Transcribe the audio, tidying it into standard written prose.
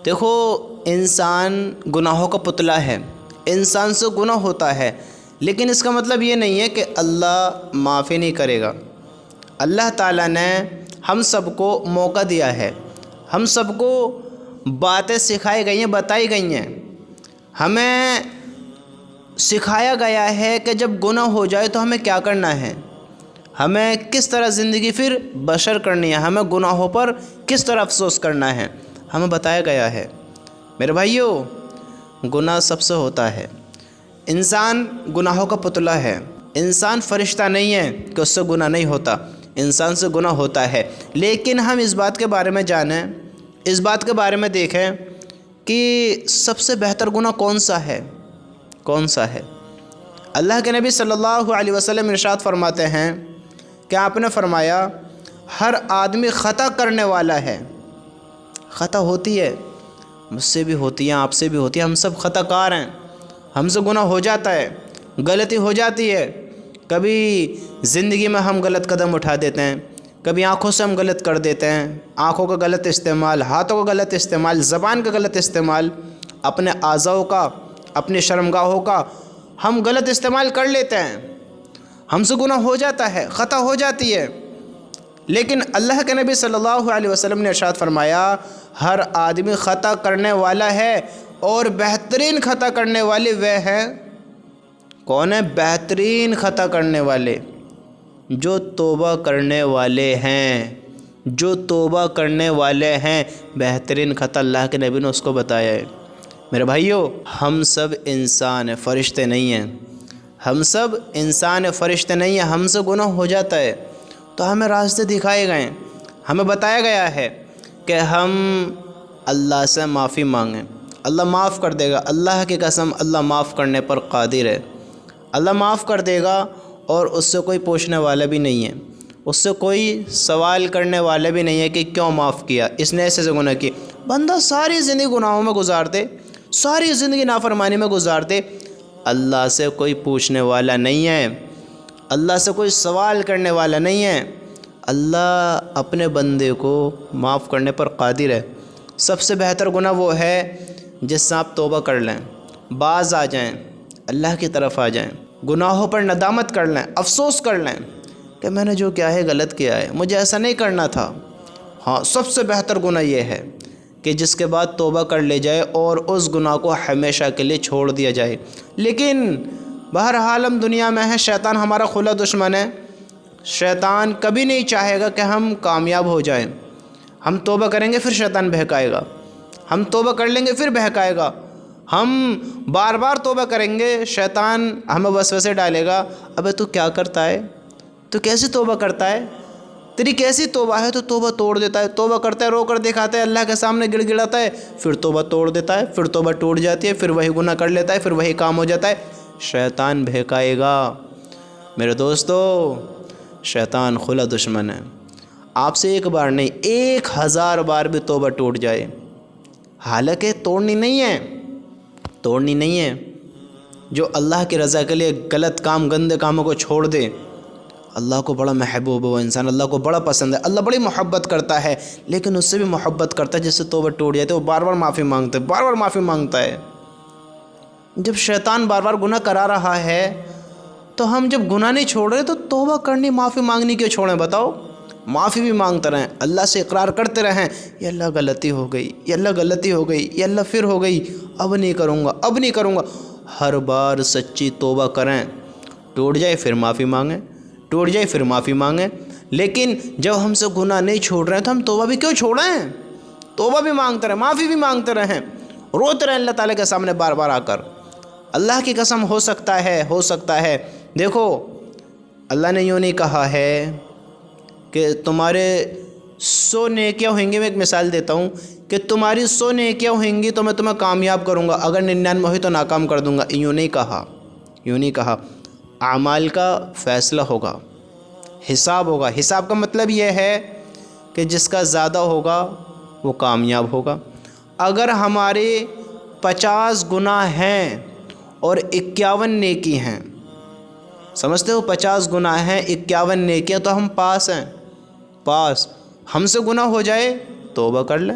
دیکھو، انسان گناہوں کا پتلا ہے، انسان سے گناہ ہوتا ہے، لیکن اس کا مطلب یہ نہیں ہے کہ اللہ معافی نہیں کرے گا۔ اللہ تعالیٰ نے ہم سب کو موقع دیا ہے، ہم سب کو باتیں سکھائی گئی ہیں، بتائی گئی ہیں، ہمیں سکھایا گیا ہے کہ جب گناہ ہو جائے تو ہمیں کیا کرنا ہے، ہمیں کس طرح زندگی پھر بسر کرنی ہے، ہمیں گناہوں پر کس طرح افسوس کرنا ہے، ہمیں بتایا گیا ہے۔ میرے بھائیو، گناہ سب سے ہوتا ہے، انسان گناہوں کا پتلا ہے، انسان فرشتہ نہیں ہے کہ اس سے گناہ نہیں ہوتا، انسان سے گناہ ہوتا ہے۔ لیکن ہم اس بات کے بارے میں جانیں، اس بات کے بارے میں دیکھیں کہ سب سے بہتر گناہ کون سا ہے، کون سا ہے۔ اللہ کے نبی صلی اللہ علیہ وسلم ارشاد فرماتے ہیں کہ آپ نے فرمایا، ہر آدمی خطا کرنے والا ہے۔ خطا ہوتی ہے، مجھ سے بھی ہوتی ہے، آپ سے بھی ہوتی ہے، ہم سب خطا کار ہیں، ہم سے گناہ ہو جاتا ہے، غلطی ہو جاتی ہے۔ کبھی زندگی میں ہم غلط قدم اٹھا دیتے ہیں، کبھی آنکھوں سے ہم غلط کر دیتے ہیں، آنکھوں کا غلط استعمال، ہاتھوں کا غلط استعمال، زبان کا غلط استعمال، اپنے اعضاؤں کا، اپنی شرمگاہوں کا ہم غلط استعمال کر لیتے ہیں، ہم سے گناہ ہو جاتا ہے، خطا ہو جاتی ہے۔ لیکن اللہ کے نبی صلی اللہ علیہ وسلم نے ارشاد فرمایا، ہر آدمی خطا کرنے والا ہے، اور بہترین خطا کرنے والے وہ ہیں، کون ہیں؟ بہترین خطا کرنے والے، جو توبہ کرنے والے ہیں، جو توبہ کرنے والے ہیں۔ بہترین خطا اللہ کے نبی نے اس کو بتایا ہے۔ میرے بھائیو، ہم سب انسان ہیں، فرشتے نہیں ہیں، ہم سب انسان ہیں، فرشتے نہیں ہیں، ہم سے گناہ ہو جاتا ہے تو ہمیں راستے دکھائے گئے ہیں، ہمیں بتایا گیا ہے کہ ہم اللہ سے معافی مانگیں، اللہ معاف کر دے گا۔ اللہ کی قسم، اللہ معاف کرنے پر قادر ہے، اللہ معاف کر دے گا، اور اس سے کوئی پوچھنے والا بھی نہیں ہے، اس سے کوئی سوال کرنے والا بھی نہیں ہے کہ کیوں معاف کیا، اس نے ایسے گناہ کی۔ بندہ ساری زندگی گناہوں میں گزار دے، ساری زندگی نافرمانی میں گزار دے، اللہ سے کوئی پوچھنے والا نہیں ہے، اللہ سے کوئی سوال کرنے والا نہیں ہے، اللہ اپنے بندے کو معاف کرنے پر قادر ہے۔ سب سے بہتر گناہ وہ ہے جس سے آپ توبہ کر لیں، باز آ جائیں، اللہ کی طرف آ جائیں، گناہوں پر ندامت کر لیں، افسوس کر لیں کہ میں نے جو کیا ہے غلط کیا ہے، مجھے ایسا نہیں کرنا تھا۔ ہاں، سب سے بہتر گناہ یہ ہے کہ جس کے بعد توبہ کر لے جائے اور اس گناہ کو ہمیشہ کے لیے چھوڑ دیا جائے۔ لیکن بہرحال ہم دنیا میں ہیں، شیطان ہمارا کھلا دشمن ہے، شیطان کبھی نہیں چاہے گا کہ ہم کامیاب ہو جائیں۔ ہم توبہ کریں گے پھر شیطان بہکائے گا، ہم توبہ کر لیں گے پھر بہکائے گا، ہم بار بار توبہ کریں گے، شیطان ہمیں وسوسے ڈالے گا، ابے تو کیا کرتا ہے، تو کیسی توبہ کرتا ہے، تیری کیسی توبہ ہے، تو توبہ توڑ دیتا ہے، توبہ کرتا ہے، رو کر دکھاتا ہے، اللہ کے سامنے گڑ گڑاتا ہے، پھر توبہ توڑ دیتا ہے، پھر توبہ ٹوٹ جاتی ہے، پھر وہی گناہ کر لیتا ہے، پھر وہی کام ہو جاتا ہے، شیطان بہکائے گا۔ میرے دوستو، شیطان کھلا دشمن ہے، آپ سے ایک بار نہیں 1000 بار بھی توبہ ٹوٹ جائے، حالانکہ توڑنی نہیں ہے، توڑنی نہیں ہے۔ جو اللہ کی رضا کے لیے غلط کام، گندے کاموں کو چھوڑ دے، اللہ کو بڑا محبوب ہے وہ انسان، اللہ کو بڑا پسند ہے، اللہ بڑی محبت کرتا ہے، لیکن اس سے بھی محبت کرتا ہے جس سے توبہ ٹوٹ جاتی ہے، وہ بار بار معافی مانگتا ہے، بار بار معافی مانگتا ہے۔ جب شیطان بار بار گناہ کرا رہا ہے تو ہم جب گناہ نہیں چھوڑ رہے تو توبہ کرنی، معافی مانگنی کیوں چھوڑیں؟ بتاؤ، معافی بھی مانگتے رہیں، اللہ سے اقرار کرتے رہیں، یہ اللہ غلطی ہو گئی، یہ اللہ غلطی ہو گئی، یہ اللہ پھر ہو گئی، اب نہیں کروں گا، اب نہیں کروں گا۔ ہر بار سچی توبہ کریں، ٹوٹ جائے پھر معافی مانگیں، ٹوٹ جائے پھر معافی مانگیں۔ لیکن جب ہم سے گناہ نہیں چھوڑ رہے ہیں تو ہم توبہ بھی کیوں چھوڑیں؟ توبہ بھی مانگتے رہیں، معافی بھی مانگتے رہیں، روتے رہیں اللہ تعالیٰ کے سامنے بار بار آ کر۔ اللہ کی قسم، ہو سکتا ہے، ہو سکتا ہے، دیکھو اللہ نے یوں نہیں کہا ہے کہ تمہارے 100 نیکیاں ہوئیں گی، میں ایک مثال دیتا ہوں کہ تمہاری 100 نیکیاں ہوئیں گی تو میں تمہیں کامیاب کروں گا، اگر 99 ہوئی تو ناکام کر دوں گا، یوں نہیں کہا، یوں نہیں کہا۔ اعمال کا فیصلہ ہوگا، حساب ہوگا، حساب کا مطلب یہ ہے کہ جس کا زیادہ ہوگا وہ کامیاب ہوگا۔ اگر ہمارے 50 گناہ ہیں اور 51 نیکی ہیں، سمجھتے ہو، 50 گناہ ہیں، 51 نیکیاں، تو ہم پاس ہیں، پاس۔ ہم سے گناہ ہو جائے توبہ کر لیں،